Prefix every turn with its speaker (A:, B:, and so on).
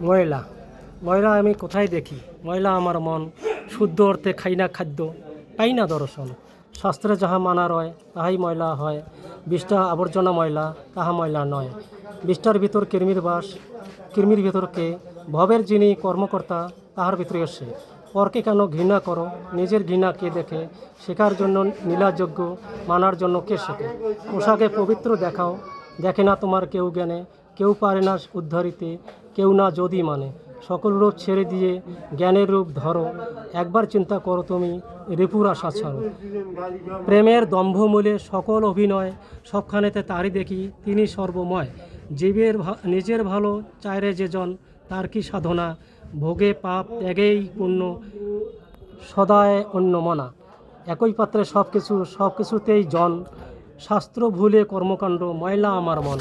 A: ময়লা ময়লা আমি কোথায় দেখি? ময়লা আমার মন, শুদ্ধ অর্থে খাই না খাদ্য, পাই না দর্শন। শাস্ত্রে যাহা মানা রয় তাহাই ময়লা হয়, বিষ্ঠা আবর্জনা ময়লা তাহা ময়লা নয়। বিষ্ঠার ভিতর কৃমির বাস, কৃমির ভিতর কে? ভবের যিনি কর্মকর্তা তাহার ভিতরে সে। পরকে কেন ঘৃণা করো? নিজের ঘৃণা কে দেখে? শেখার জন্য নীলাযোগ্য, মানার জন্য কে শেখে? পোশাকে পবিত্র দেখাও, দেখে না তোমার কেউ জ্ঞানে। কেউ পারে না উদ্ধারিতে, কেউ না যদি মানে। সকল রূপ ছেড়ে দিয়ে জ্ঞানের রূপ ধরো, একবার চিন্তা করো তুমি, রিপুর আশা ছাড়ো। প্রেমের দম্ভ মূলে সকল অভিনয়, সবখানেতে তারই দেখি তিনি সর্বময়। নিজের ভালো চায়রে যে জন, তার কি সাধনা? ভোগে পাপ, ত্যাগেই পুণ্য, সদায় অন্য মনা। একই পাত্রে সব কিছু, সব কিছুতেই জন, শাস্ত্র ভুলে কর্মকাণ্ড, ময়লা আমার মন।